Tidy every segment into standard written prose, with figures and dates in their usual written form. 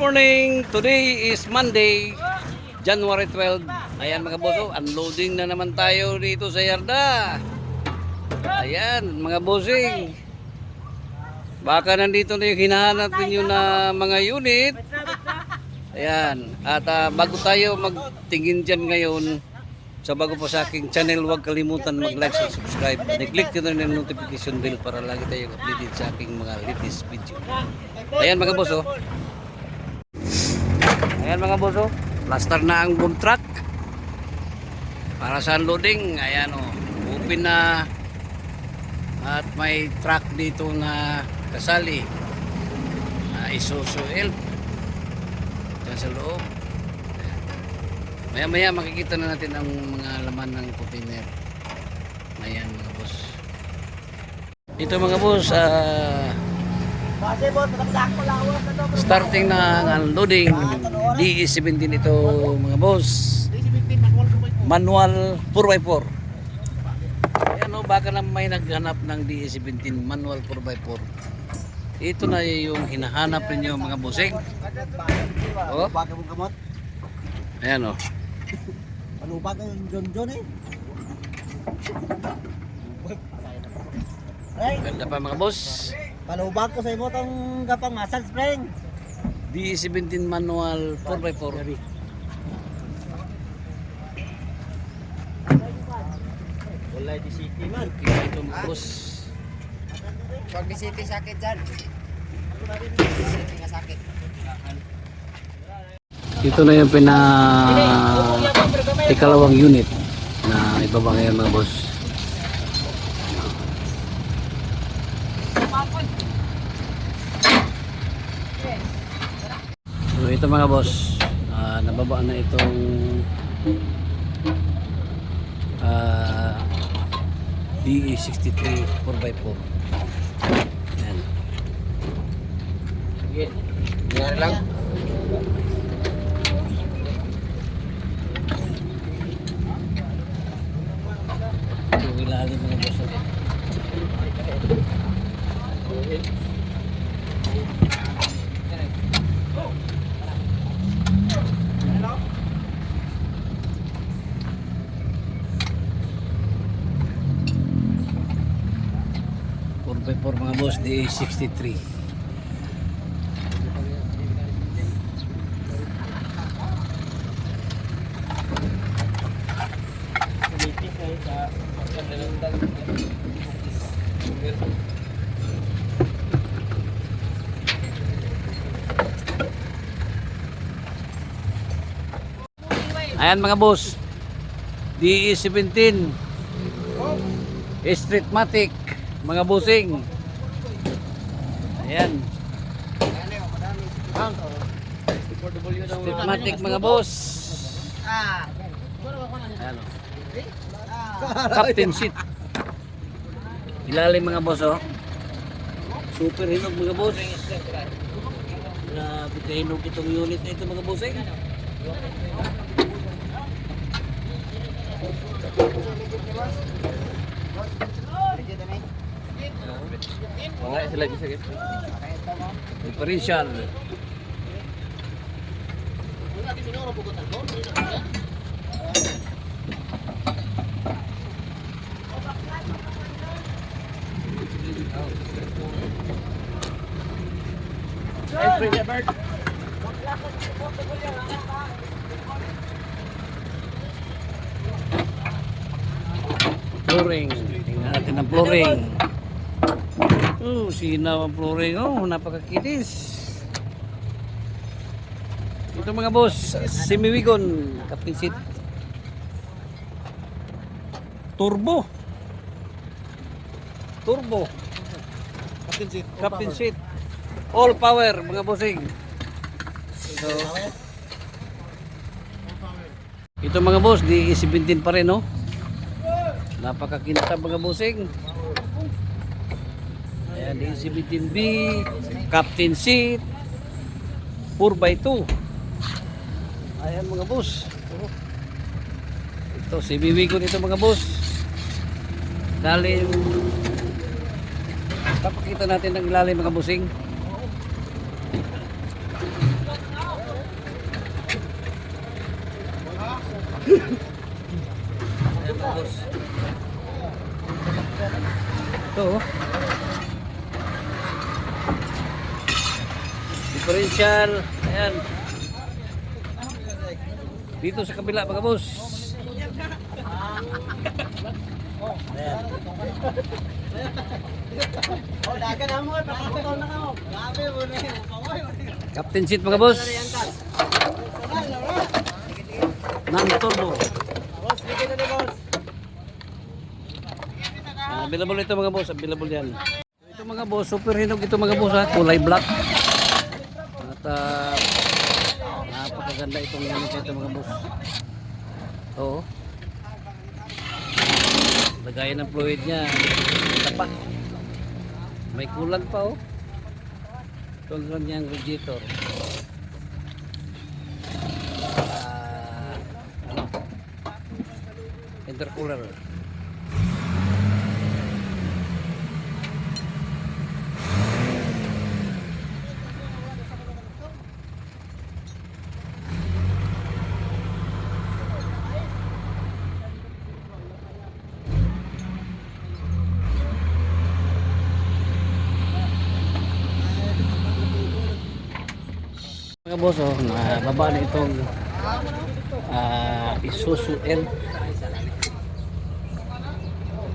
morning! Today is Monday, January 12. Ayan mga boso, unloading na naman tayo dito sa yarda. Ayan mga bossing. Baka nandito na yung hinahanap ninyo na mga unit. Ayan, at bago tayo magtingin dyan ngayon, sa bago po sa aking channel, huwag kalimutan mag-like and subscribe. I-click nyo na yung notification bell para lagi tayong updated sa aking mga latest video. Ayan mga boso. Ayan mga boso, plaster na ang boom truck para sa unloading. Ayan o, open na at may truck dito na kasali, Isuzu Elf dyan sa loob. Maya maya makikita na natin ang mga laman ng container. Ayan mga boss, ito mga boss, starting na unloading DE17 ito mga boss, manual 4x4. Ayan o, baka na may naghanap ng DE17 manual 4x4. Ito na yung hinahanap ninyo mga bossing. Oh, ayan o, palubag ang John eh. ganda pa mga boss. Palubag ko sa imo tong gapang massage spring. DE17 manual 4x4. Wala di city man. Kita ito mga boss. Pag di city sakit dyan. City nga sakit. Ito na yung ikalawang unit na ibaba ngayon mga boss. So ito mga boss, nababa na itong DE63 4x4. Ayan. Sige, nangyari lang. Ito ilalim mga boss. For mga boss, DE63. Ayan mga boss, DE17 Streetmatic mga bossing. Ayan, Streetmatic mga boss. Ayan o, captain seat ilalim mga boss o. Super hinog mga boss. Grabe kahinog itong unit na ito mga bossing. Wala sila lagi sakit. Differential. Flooring. Tingnan natin ang flooring. Sinaw ang flooring. Oh, napakakinis. Ito mga boss, semi-wigon, captain seat. Turbo. Captain seat. All power mga bossing. So, ito mga boss, DE17 pa rin, no? Napakakinta mga bossing. Ayan, DE17B, captain seat, 4x2. Ayan mga boss. Ito, semi-wigon ito mga boss. Lalim. Papakita natin ang ilalim mga bossing. Official. Ayan. Dito sa kabila mga boss. Ayan. Captain seat mga boss. Non-turbo. Available ito mga boss, available yan. Ito mga boss, super hinog ito mga boss ha, kulay black. At napakaganda itong unit ito mga boss. Oo. Lagayan ng fluid niya, tapat. May kulan pa oh. Ito lang niyang radiator. Ano? Intercooler. Mga boss, oh, nababa na itong Isuzu L.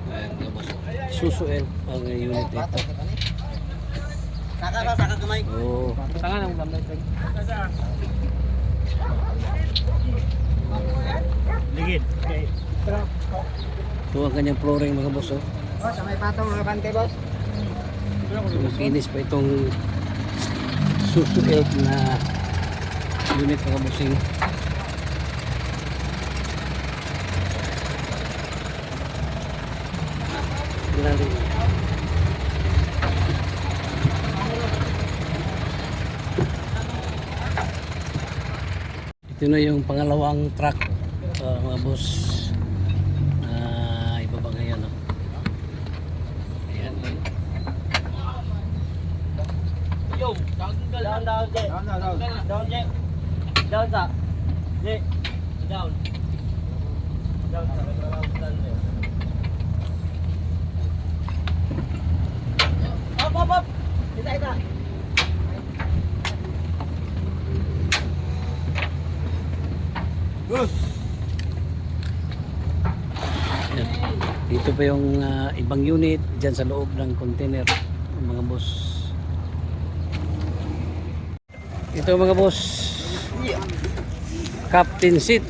Ayan, mga boss. Isuzu L ang unit dito. Saka kamay. Oh. Saka nang gamay. Ligid. Okay. So ang kanyang flooring mga boss. Oh. Boss, may patong mga bante, boss. Finish pa itong Isuzu L na unit mga bossing. Lalim. Ito na yung pangalawang truck mga boss. Ibaba ngayon. Oh. Ayan. Yo, down, Jay. Down, Jay. Down, sa. Jay. Down. Down, sa. Up. Kita. Ayan. Dito pa yung ibang unit dyan sa loob ng container mga boss. Ito mga boss, captain seat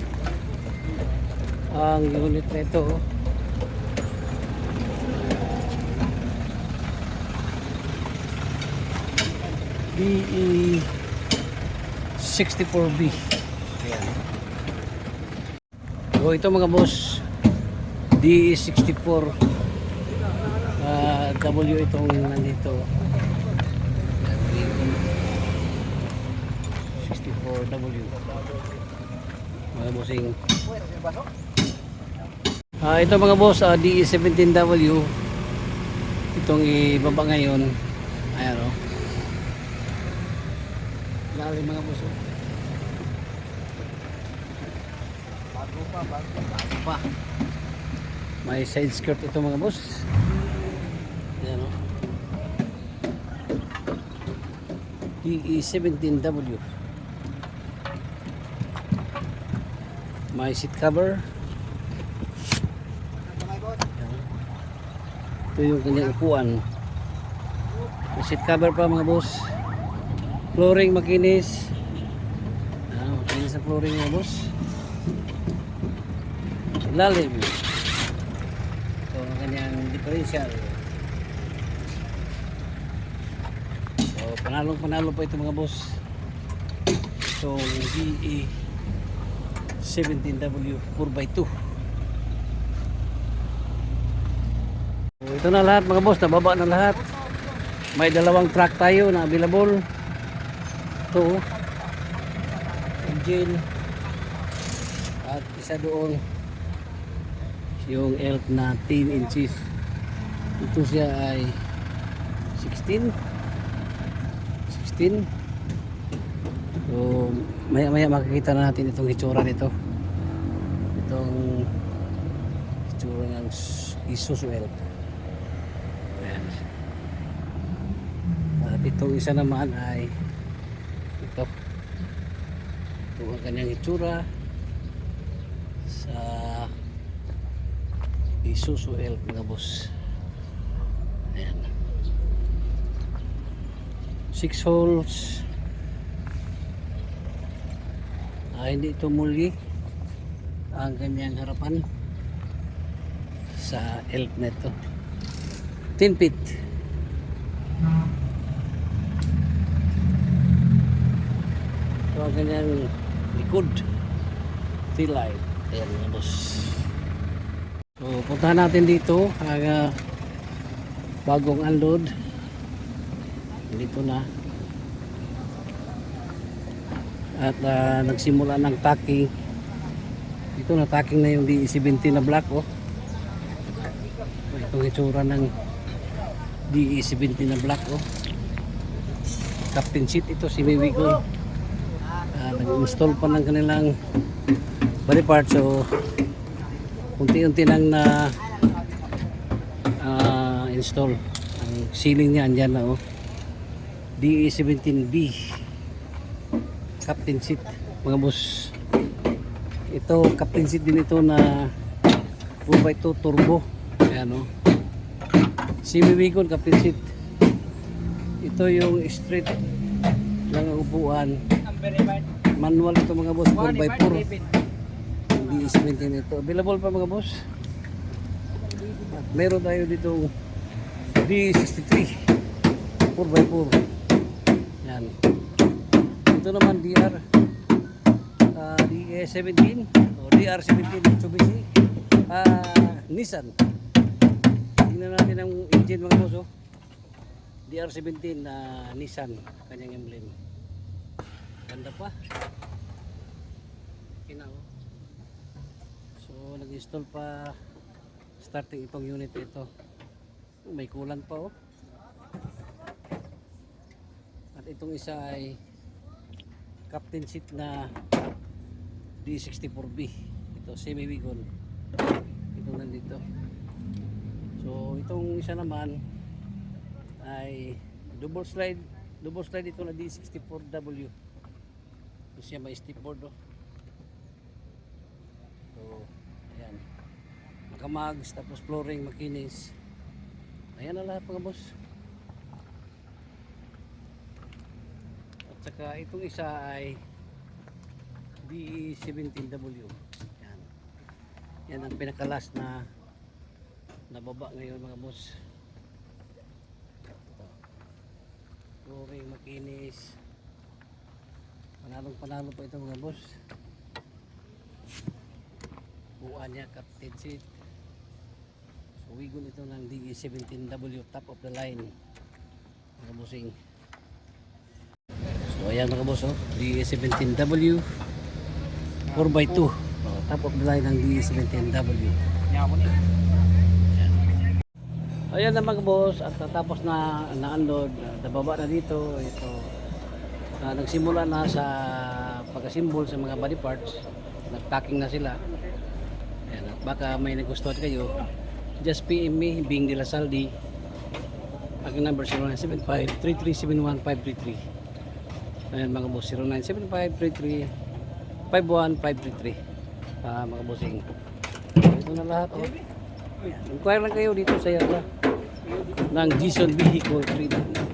ang unit na ito. BE 64B. Ayan. So ito mga boss, DE64 W itong nandito. 64W mga bossing. Ito mga boss, DE17W itong ibaba ngayon. Ayan o. Lalim mga boss. Bago pa. May side skirt ito mga boss. Ayan o. DE17W. May seat cover. Ito yung kanyang upuan. May seat cover pa mga boss. Flooring makinis. Makinis ang flooring mga boss. Ilalim. Ito ang kanyang differential. So panalo po ito mga boss. So DE 17W 4x2. So, ito na lahat mga boss, nababa na lahat. May dalawang truck tayo na available. Ito engine at isa doon yung elk na 10 inches. Ito siya ay 16. So maya makikita na natin itong itsura nito, itong itsura ng Isuzu Elk. Ayan. At itong isa naman ay ito. Ito ang kanyang itsura sa Isuzu Elf mga boss. Ayan. 6 holes. Hindi ito muli ang kanyang harapan sa Elf na ito. 10 feet. Ito ang kanyang likod. Tail light. Ayan mga boss. So puntahan natin dito ang bagong unload. Dito na. At nagsimula ng tacking. Dito na tacking na yung DE70 na black oh. Itong itsura ng DE70 na black oh. Captain seat ito si Miwigo. Nag-install pa ng kanilang body parts so unti-unti nang na install. Ang ceiling niya andyan na oh. DE17B captain seat mga boss. Ito captain seat din ito na 4x2 turbo. Ayan o. Semi-wagon captain seat. Ito yung straight lang ang upuan. Manual ito mga boss 4x4. DE17 ito. Available pa mga boss. At meron tayo dito DE63 4x4. Yan. Ito naman DE17 o DR17 Mitsubishi Nissan. Tingnan natin ang engine mga boss oh. DR17 Nissan kanyang emblem. Ganda pa. Kina oh. So nag-install pa starting itong unit ito. May kulang pa oh. At itong isa ay captain seat na D64B. Ito semi-wagon. Ito nandito. So itong isa naman ay double slide ito na D64W. Ito siya may stepboard oh. So ayan. Makamags tapos flooring makinis. Ayan na lahat mga boss. Saka itong isa ay DE17W. Yan. Yan ang pinakalas na nababa ngayon mga boss. Ito. Flooring makinis. Panalong pa ito mga boss. Buuan niya captain seat. So wigon ito ng DE17W top of the line. Mga bossing. So ayan mga boss oh, DE17W 4x2 top of the line ng DE17W. Ayan na mga boss at tapos na na-unload, nababa na dito ito. Nagsimula na sa pagkasimbol sa mga body parts, nag-packing na sila. Ayan, at baka may nagustuhan kayo, just PM me, Bing de la Saldi. Aking number 0975-3371-533. Ayan mga boss, 0975-33-51533. Mga bossing. Ito na lahat oh. Inquire lang kayo dito sa Yarda ng Jason Vehicle Trading.